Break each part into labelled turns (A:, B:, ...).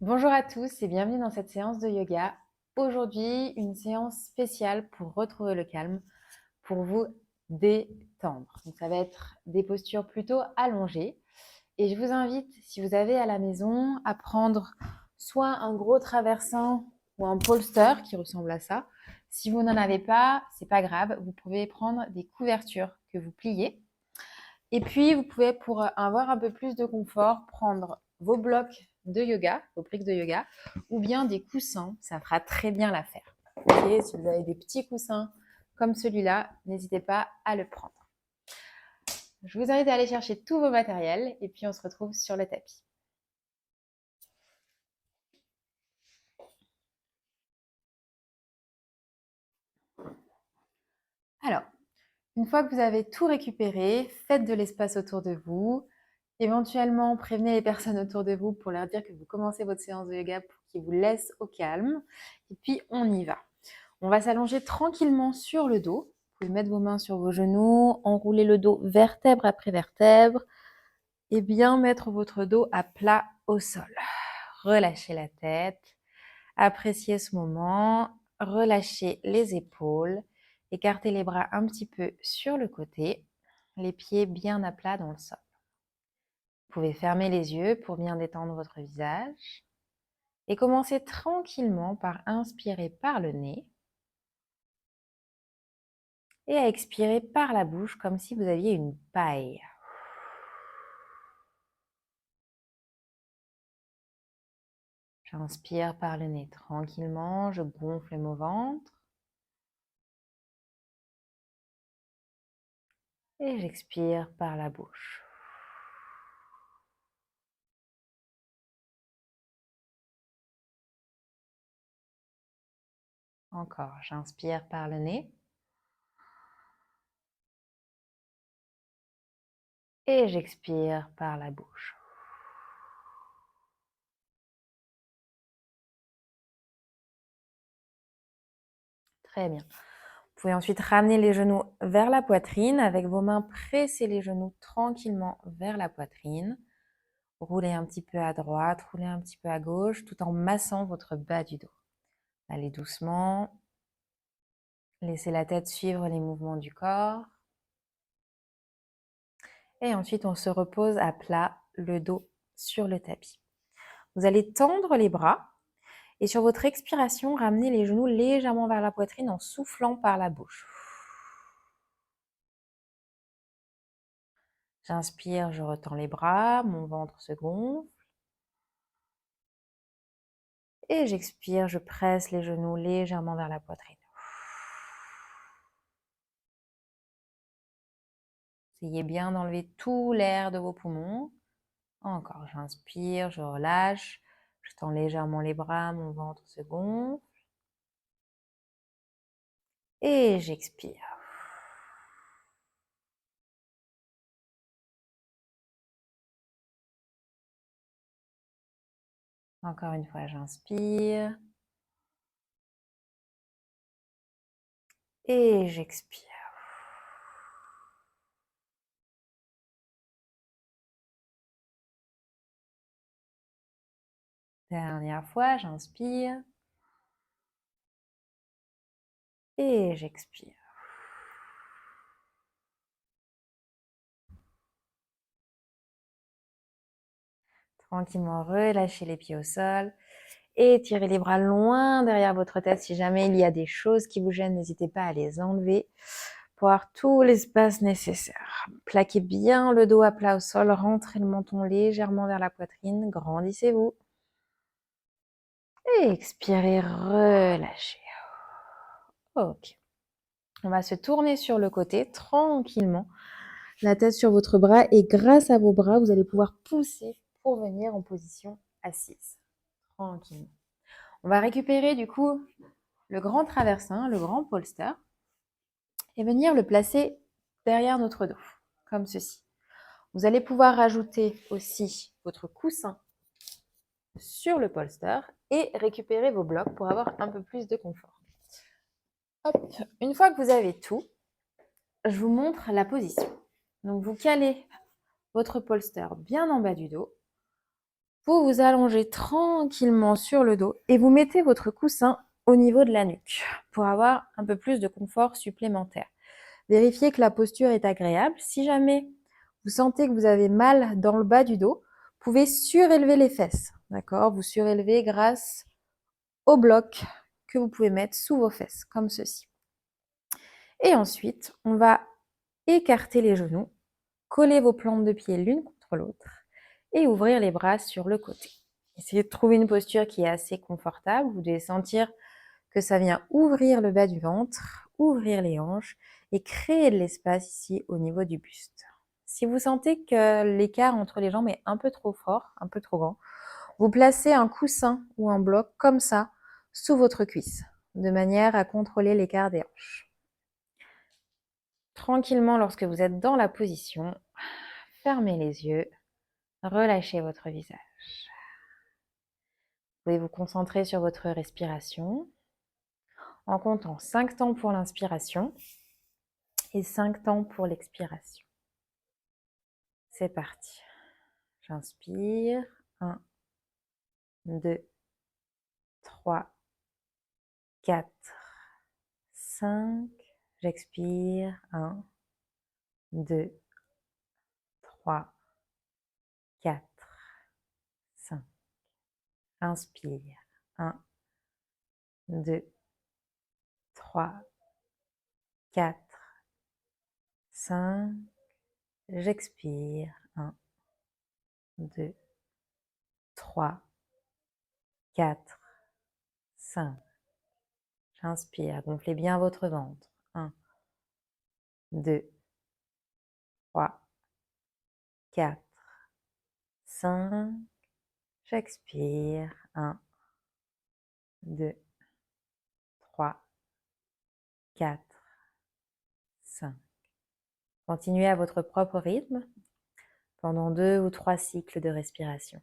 A: Bonjour à tous et bienvenue dans cette séance de yoga. Aujourd'hui, une séance spéciale pour retrouver le calme, pour vous détendre. Donc, ça va être des postures plutôt allongées. Et je vous invite, si vous avez à la maison, à prendre soit un gros traversin ou un polster qui ressemble à ça. Si vous n'en avez pas, c'est pas grave. Vous pouvez prendre des couvertures que vous pliez. Et puis, vous pouvez, pour avoir un peu plus de confort, prendre vos blocs de yoga, vos briques de yoga, ou bien des coussins. Ça fera très bien l'affaire. Ok, si vous avez des petits coussins comme celui-là, n'hésitez pas à le prendre. Je vous invite à aller chercher tous vos matériels et puis on se retrouve sur le tapis. Alors, une fois que vous avez tout récupéré, faites de l'espace autour de vous. Éventuellement, prévenez les personnes autour de vous pour leur dire que vous commencez votre séance de yoga pour qu'ils vous laissent au calme. Et puis, on y va. On va s'allonger tranquillement sur le dos. Vous pouvez mettre vos mains sur vos genoux, enrouler le dos vertèbre après vertèbre et bien mettre votre dos à plat au sol. Relâchez la tête, appréciez ce moment, relâchez les épaules, écartez les bras un petit peu sur le côté, les pieds bien à plat dans le sol. Vous pouvez fermer les yeux pour bien détendre votre visage et commencer tranquillement par inspirer par le nez et à expirer par la bouche comme si vous aviez une paille. J'inspire par le nez tranquillement, je gonfle mon ventre et j'expire par la bouche. Encore, j'inspire par le nez et j'expire par la bouche. Très bien. Vous pouvez ensuite ramener les genoux vers la poitrine. Avec vos mains, pressez les genoux tranquillement vers la poitrine. Roulez un petit peu à droite, roulez un petit peu à gauche, tout en massant votre bas du dos. Allez doucement. Laissez la tête suivre les mouvements du corps. Et ensuite, on se repose à plat, le dos sur le tapis. Vous allez tendre les bras et sur votre expiration, ramenez les genoux légèrement vers la poitrine en soufflant par la bouche. J'inspire, je retends les bras, mon ventre se gonfle. Et j'expire, je presse les genoux légèrement vers la poitrine. Essayez bien d'enlever tout l'air de vos poumons. Encore, j'inspire, je relâche. Je tends légèrement les bras, mon ventre se gonfle. Et j'expire. Encore une fois, j'inspire. Et j'expire. Dernière fois, j'inspire. Et j'expire. Tranquillement, relâchez les pieds au sol. Et tirez les bras loin derrière votre tête. Si jamais il y a des choses qui vous gênent, n'hésitez pas à les enlever pour avoir tout l'espace nécessaire. Plaquez bien le dos à plat au sol, rentrez le menton légèrement vers la poitrine, grandissez-vous. Et expirez, relâchez. Ok. On va se tourner sur le côté tranquillement, la tête sur votre bras et grâce à vos bras, vous allez pouvoir pousser pour venir en position assise. Tranquillement. On va récupérer du coup le grand traversin, le grand polster, et venir le placer derrière notre dos, comme ceci. Vous allez pouvoir rajouter aussi votre coussin sur le polster et récupérer vos blocs pour avoir un peu plus de confort. Hop. Une fois que vous avez tout, je vous montre la position. Donc vous calez votre polster bien en bas du dos. Vous vous allongez tranquillement sur le dos et vous mettez votre coussin au niveau de la nuque pour avoir un peu plus de confort supplémentaire. Vérifiez que la posture est agréable. Si jamais vous sentez que vous avez mal dans le bas du dos, vous pouvez surélever les fesses. D'accord? Vous surélevez grâce au bloc que vous pouvez mettre sous vos fesses, comme ceci. Et ensuite, on va écarter les genoux, coller vos plantes de pied l'une contre l'autre et ouvrir les bras sur le côté. Essayez de trouver une posture qui est assez confortable. Vous devez sentir que ça vient ouvrir le bas du ventre, ouvrir les hanches et créer de l'espace ici au niveau du buste. Si vous sentez que l'écart entre les jambes est un peu trop fort, un peu trop grand, vous placez un coussin ou un bloc comme ça sous votre cuisse, de manière à contrôler l'écart des hanches. Tranquillement, lorsque vous êtes dans la position, fermez les yeux, relâchez votre visage. Vous pouvez vous concentrer sur votre respiration en comptant 5 temps pour l'inspiration et 5 temps pour l'expiration. C'est parti. J'inspire. 1, 2, 3, 4, 5. J'expire. 1, 2, 3, 4, 5. Inspire. 1, 2, 3, 4, 5. J'expire. 1, 2, 3, 4, 5. J'inspire. Gonflez bien votre ventre. 1, 2, 3, 4, 5. J'expire. 1, 2, 3, 4, 5. Continuez à votre propre rythme pendant 2 ou 3 cycles de respiration.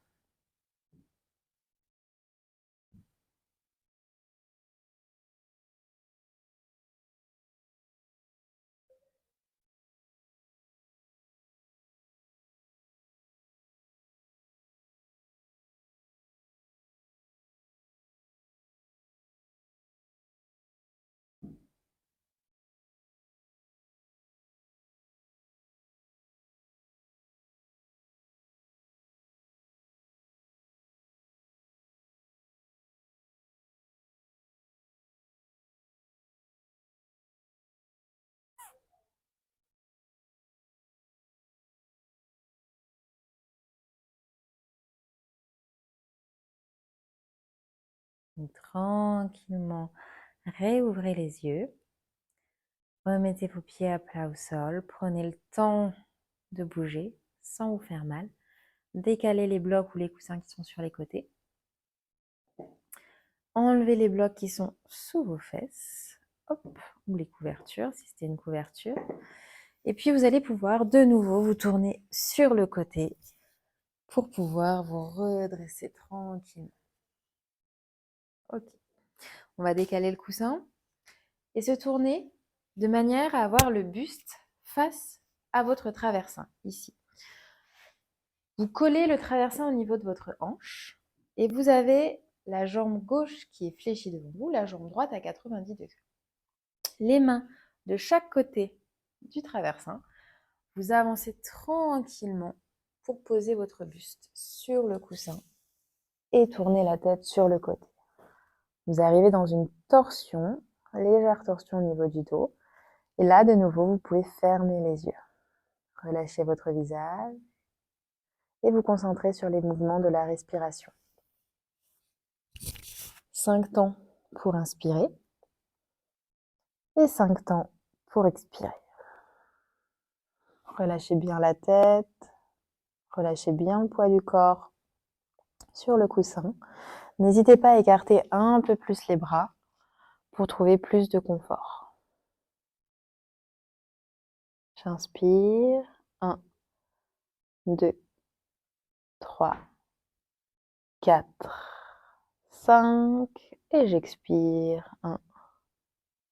A: Donc, tranquillement, réouvrez les yeux. Remettez vos pieds à plat au sol. Prenez le temps de bouger sans vous faire mal. Décalez les blocs ou les coussins qui sont sur les côtés. Enlevez les blocs qui sont sous vos fesses. Hop, ou les couvertures, si c'était une couverture. Et puis, vous allez pouvoir de nouveau vous tourner sur le côté pour pouvoir vous redresser tranquillement. Ok. On va décaler le coussin et se tourner de manière à avoir le buste face à votre traversin, ici. Vous collez le traversin au niveau de votre hanche et vous avez la jambe gauche qui est fléchie devant vous, la jambe droite à 90 degrés. Les mains de chaque côté du traversin, vous avancez tranquillement pour poser votre buste sur le coussin et tourner la tête sur le côté. Vous arrivez dans une torsion, légère torsion au niveau du dos. Et là, de nouveau, vous pouvez fermer les yeux. Relâchez votre visage et vous concentrez sur les mouvements de la respiration. 5 temps pour inspirer et 5 temps pour expirer. Relâchez bien la tête, relâchez bien le poids du corps sur le coussin. N'hésitez pas à écarter un peu plus les bras pour trouver plus de confort. J'inspire. 1, 2, 3, 4, 5. Et j'expire. 1,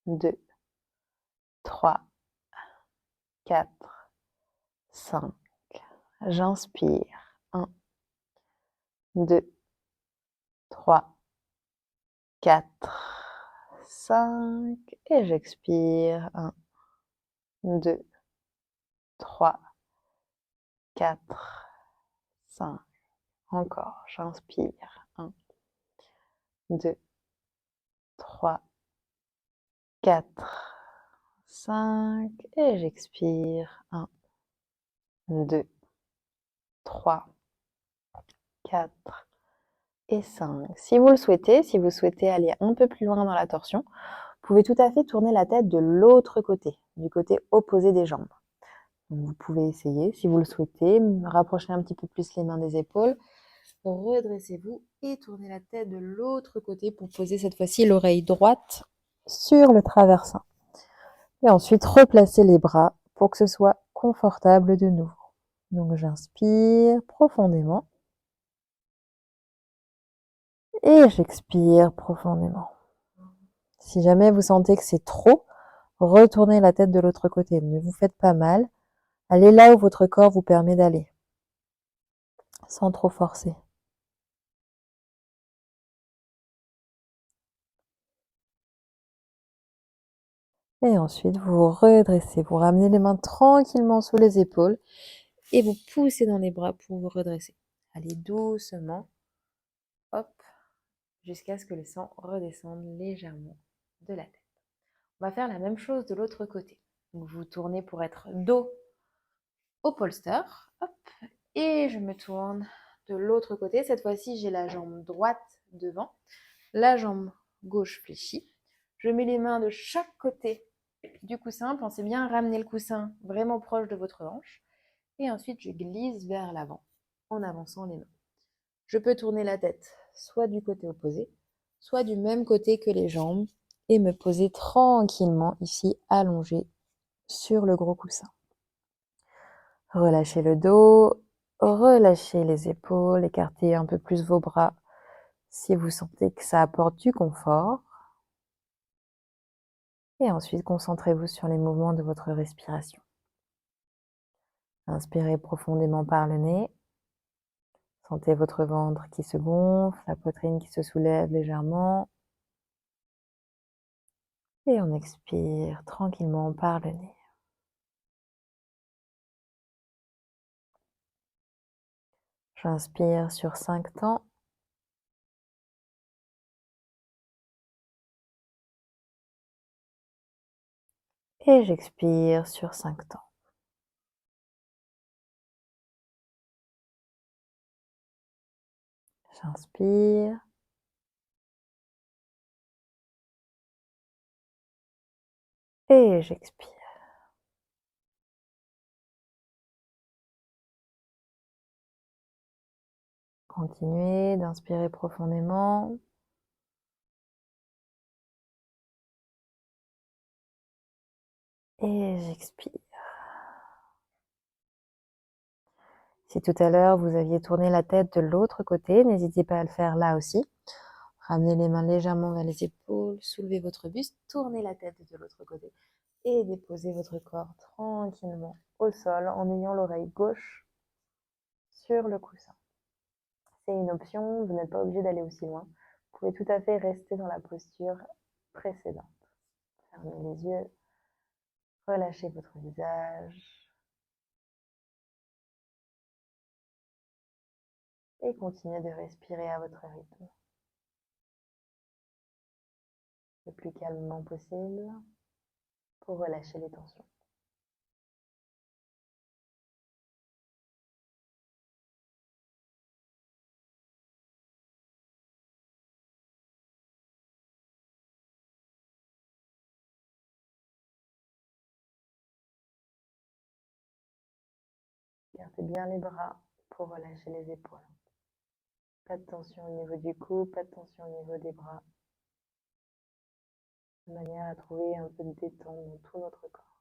A: 2, 3, 4, 5. J'inspire. 1, 2, 3, 4, 5. Et j'expire. 1, 2, 3, 4, 5. Encore, j'inspire. 1, 2, 3, 4, 5. Et j'expire. 1, 2, 3, 4 et 5. Si vous le souhaitez, si vous souhaitez aller un peu plus loin dans la torsion, vous pouvez tout à fait tourner la tête de l'autre côté, du côté opposé des jambes. Donc vous pouvez essayer, si vous le souhaitez, rapprocher un petit peu plus les mains des épaules, redressez-vous et tournez la tête de l'autre côté pour poser cette fois-ci l'oreille droite sur le traversin. Et ensuite, replacez les bras pour que ce soit confortable de nouveau. Donc j'inspire profondément et j'expire profondément. Si jamais vous sentez que c'est trop, retournez la tête de l'autre côté. Ne vous faites pas mal. Allez là où votre corps vous permet d'aller, sans trop forcer. Et ensuite, vous vous redressez. Vous ramenez les mains tranquillement sous les épaules et vous poussez dans les bras pour vous redresser. Allez doucement, hop, jusqu'à ce que le sang redescende légèrement de la tête. On va faire la même chose de l'autre côté. Donc, vous tournez pour être dos au polster, hop, et je me tourne de l'autre côté. Cette fois-ci, j'ai la jambe droite devant, la jambe gauche fléchie. Je mets les mains de chaque côté du coussin. Pensez bien à ramener le coussin vraiment proche de votre hanche. Et ensuite, je glisse vers l'avant en avançant les mains. Je peux tourner la tête soit du côté opposé, soit du même côté que les jambes et me poser tranquillement ici allongé sur le gros coussin. Relâchez le dos, relâchez les épaules, écartez un peu plus vos bras si vous sentez que ça apporte du confort. Et ensuite, concentrez-vous sur les mouvements de votre respiration. Inspirez profondément par le nez. Sentez votre ventre qui se gonfle, la poitrine qui se soulève légèrement. Et on expire tranquillement par le nez. J'inspire sur 5 temps. Et j'expire sur 5 temps. J'inspire. Et j'expire. Continuez d'inspirer profondément. Et j'expire. Si tout à l'heure vous aviez tourné la tête de l'autre côté, n'hésitez pas à le faire là aussi. Ramenez les mains légèrement vers les épaules, soulevez votre buste, tournez la tête de l'autre côté et déposez votre corps tranquillement au sol en ayant l'oreille gauche sur le coussin. C'est une option, vous n'êtes pas obligé d'aller aussi loin. Vous pouvez tout à fait rester dans la posture précédente. Fermez les yeux, relâchez votre visage et continuez de respirer à votre rythme, le plus calmement possible pour relâcher les tensions. Gardez bien les bras pour relâcher les épaules. Pas de tension au niveau du cou, pas de tension au niveau des bras. De manière à trouver un peu de détente dans tout notre corps.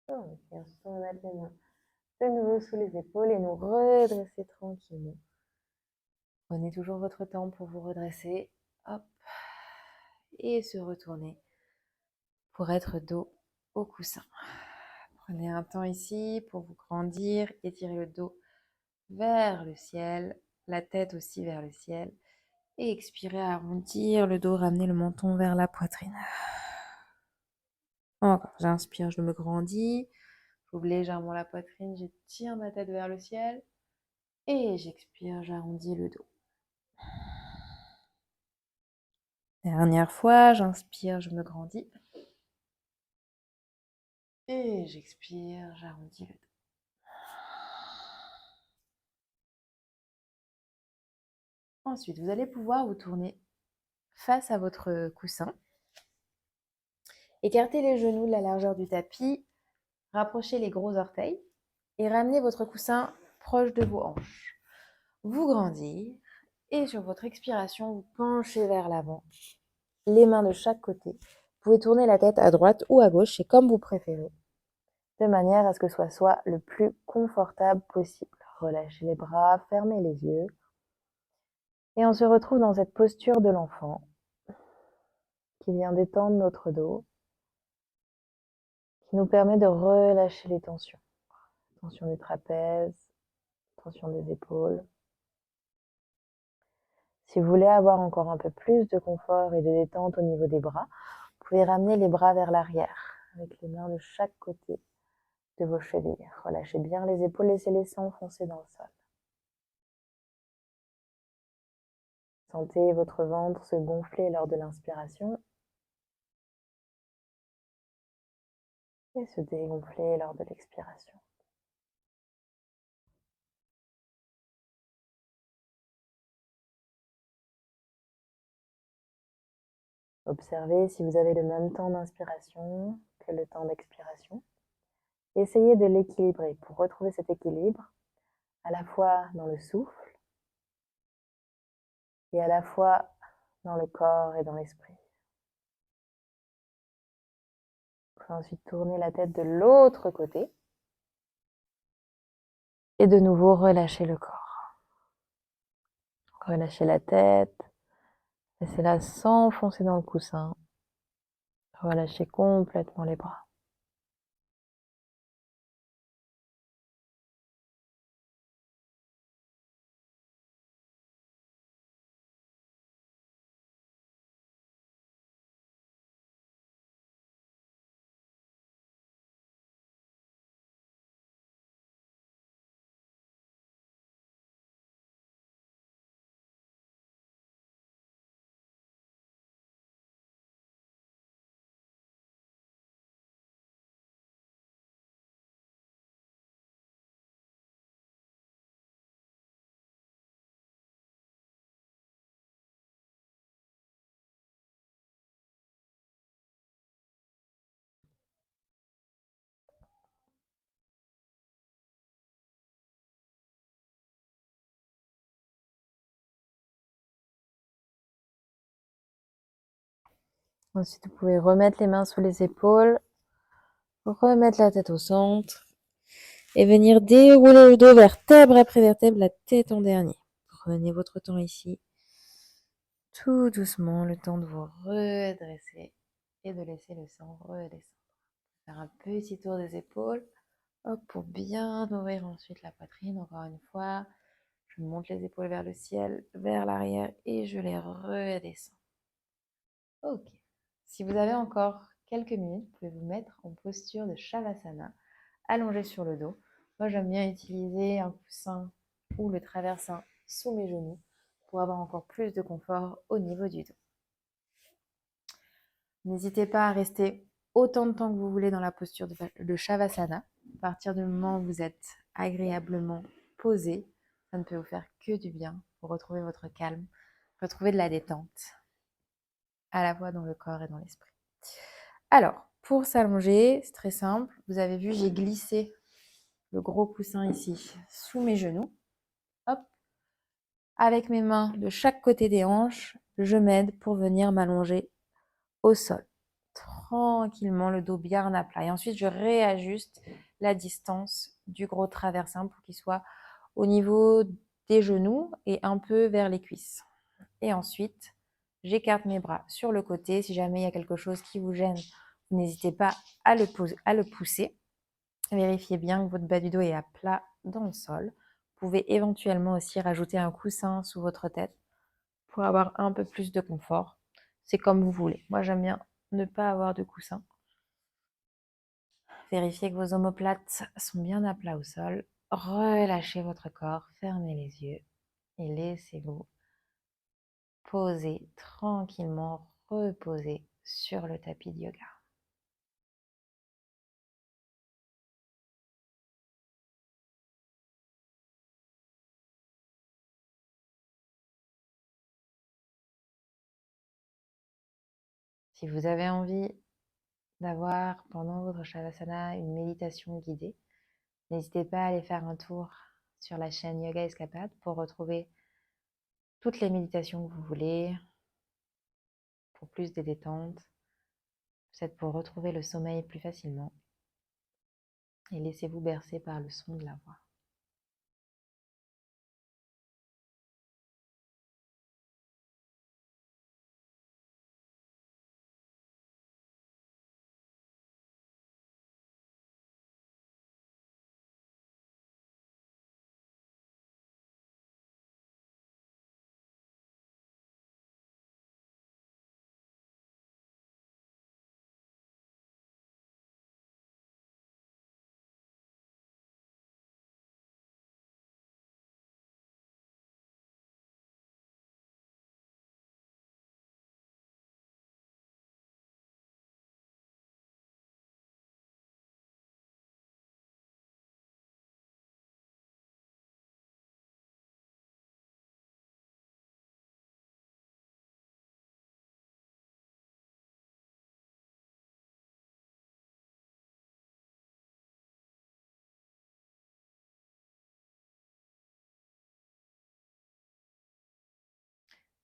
A: Et ensuite, on va mettre les mains de nouveau sous les épaules et nous redresser tranquillement. Prenez toujours votre temps pour vous redresser. hop, et se retourner pour être dos au coussin. Prenez un temps ici pour vous grandir, étirez le dos vers le ciel, la tête aussi vers le ciel. Et expirez, arrondir le dos, ramener le menton vers la poitrine. Encore, j'inspire, je me grandis. J'ouvre légèrement la poitrine, j'étire ma tête vers le ciel. Et j'expire, j'arrondis le dos. Dernière fois, j'inspire, je me grandis. Et j'expire, j'arrondis le dos. Ensuite, vous allez pouvoir vous tourner face à votre coussin. Écartez les genoux de la largeur du tapis. Rapprochez les gros orteils. Et ramenez votre coussin proche de vos hanches. Vous grandir. Et sur votre expiration, vous penchez vers l'avant. Les mains de chaque côté. Vous pouvez tourner la tête à droite ou à gauche, c'est comme vous préférez. De manière à ce que ce soit le plus confortable possible. Relâchez les bras, fermez les yeux. Et on se retrouve dans cette posture de l'enfant qui vient détendre notre dos, qui nous permet de relâcher les tensions. Tension des trapèzes, tension des épaules. Si vous voulez avoir encore un peu plus de confort et de détente au niveau des bras, vous pouvez ramener les bras vers l'arrière, avec les mains de chaque côté de vos chevilles. Relâchez bien les épaules, laissez-les s'enfoncer dans le sol. Sentez votre ventre se gonfler lors de l'inspiration et se dégonfler lors de l'expiration. Observez si vous avez le même temps d'inspiration que le temps d'expiration. Essayez de l'équilibrer pour retrouver cet équilibre à la fois dans le souffle et à la fois dans le corps et dans l'esprit. Vous pouvez ensuite tourner la tête de l'autre côté et de nouveau relâcher le corps. Relâchez la tête, laissez-la s'enfoncer dans le coussin. Relâchez complètement les bras. Ensuite, vous pouvez remettre les mains sous les épaules, remettre la tête au centre et venir dérouler le dos vertèbre après vertèbre, la tête en dernier. Prenez votre temps ici, tout doucement, le temps de vous redresser et de laisser le sang redescendre. Faire un petit tour des épaules, hop, pour bien ouvrir ensuite la poitrine. Encore une fois, je monte les épaules vers le ciel, vers l'arrière et je les redescends. Ok. Si vous avez encore quelques minutes, vous pouvez vous mettre en posture de Shavasana, allongé sur le dos. Moi, j'aime bien utiliser un coussin ou le traversin sous mes genoux pour avoir encore plus de confort au niveau du dos. N'hésitez pas à rester autant de temps que vous voulez dans la posture de Shavasana. À partir du moment où vous êtes agréablement posé, ça ne peut vous faire que du bien pour retrouver votre calme, retrouver de la détente, à la fois dans le corps et dans l'esprit. Alors, pour s'allonger, c'est très simple. Vous avez vu, j'ai glissé le gros coussin ici sous mes genoux. Hop. Avec mes mains de chaque côté des hanches, je m'aide pour venir m'allonger au sol. Tranquillement, le dos bien à plat. Et ensuite, je réajuste la distance du gros traversin pour qu'il soit au niveau des genoux et un peu vers les cuisses. Et ensuite, j'écarte mes bras sur le côté. Si jamais il y a quelque chose qui vous gêne, n'hésitez pas à le pousser. Vérifiez bien que votre bas du dos est à plat dans le sol. Vous pouvez éventuellement aussi rajouter un coussin sous votre tête pour avoir un peu plus de confort. C'est comme vous voulez. Moi, j'aime bien ne pas avoir de coussin. Vérifiez que vos omoplates sont bien à plat au sol. Relâchez votre corps, fermez les yeux et laissez-vous poser tranquillement, reposer sur le tapis de yoga. Si vous avez envie d'avoir pendant votre Shavasana une méditation guidée, n'hésitez pas à aller faire un tour sur la chaîne Yoga Escapade pour retrouver toutes les méditations que vous voulez, pour plus de détente, peut-être pour retrouver le sommeil plus facilement. Et laissez-vous bercer par le son de la voix.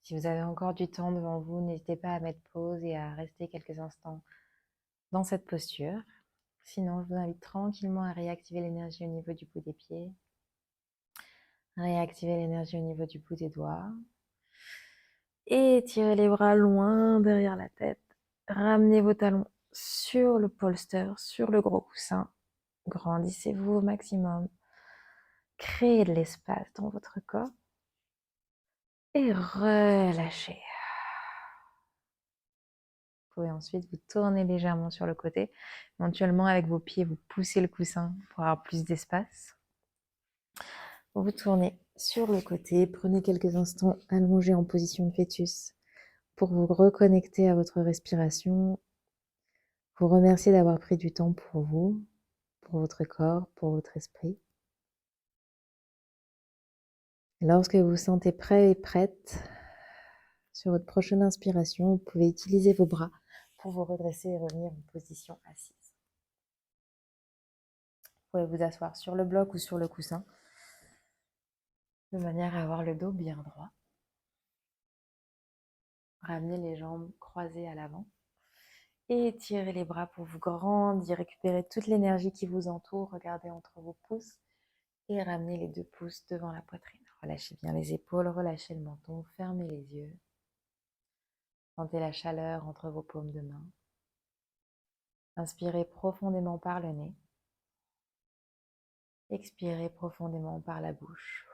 A: Si vous avez encore du temps devant vous, n'hésitez pas à mettre pause et à rester quelques instants dans cette posture. Sinon, je vous invite tranquillement à réactiver l'énergie au niveau du bout des pieds, réactiver l'énergie au niveau du bout des doigts, et tirez les bras loin derrière la tête. Ramenez vos talons sur le polster, sur le gros coussin. Grandissez-vous au maximum. Créez de l'espace dans votre corps et relâchez. Vous pouvez ensuite vous tourner légèrement sur le côté. Éventuellement, avec vos pieds, vous poussez le coussin pour avoir plus d'espace. Vous tournez sur le côté. Prenez quelques instants allongés en position de fœtus pour vous reconnecter à votre respiration. Vous remercier d'avoir pris du temps pour vous, pour votre corps, pour votre esprit. Et lorsque vous vous sentez prêt et prête, sur votre prochaine inspiration, vous pouvez utiliser vos bras pour vous redresser et revenir en position assise. Vous pouvez vous asseoir sur le bloc ou sur le coussin, de manière à avoir le dos bien droit. Ramenez les jambes croisées à l'avant. Et étirez les bras pour vous grandir, récupérer toute l'énergie qui vous entoure. Regardez entre vos pouces et ramenez les 2 pouces devant la poitrine. Relâchez bien les épaules, relâchez le menton, fermez les yeux. Sentez la chaleur entre vos paumes de main. Inspirez profondément par le nez. Expirez profondément par la bouche.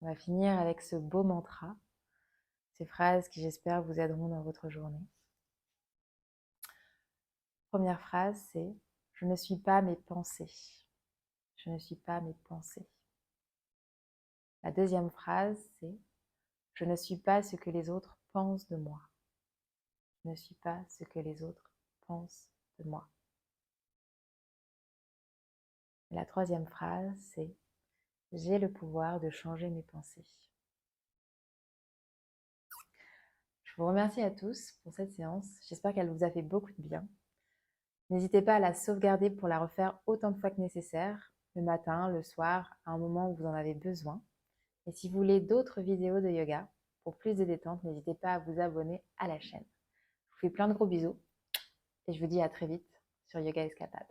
A: On va finir avec ce beau mantra, ces phrases qui j'espère vous aideront dans votre journée. Première phrase, c'est « Je ne suis pas mes pensées ». Je ne suis pas mes pensées. La deuxième phrase, c'est « Je ne suis pas ce que les autres pensent de moi ». Je ne suis pas ce que les autres pensent de moi. Et la troisième phrase, c'est « J'ai le pouvoir de changer mes pensées ». Je vous remercie à tous pour cette séance. J'espère qu'elle vous a fait beaucoup de bien. N'hésitez pas à la sauvegarder pour la refaire autant de fois que nécessaire, le matin, le soir, à un moment où vous en avez besoin. Et si vous voulez d'autres vidéos de yoga, pour plus de détente, n'hésitez pas à vous abonner à la chaîne. Je vous fais plein de gros bisous et je vous dis à très vite sur Yoga Escapade.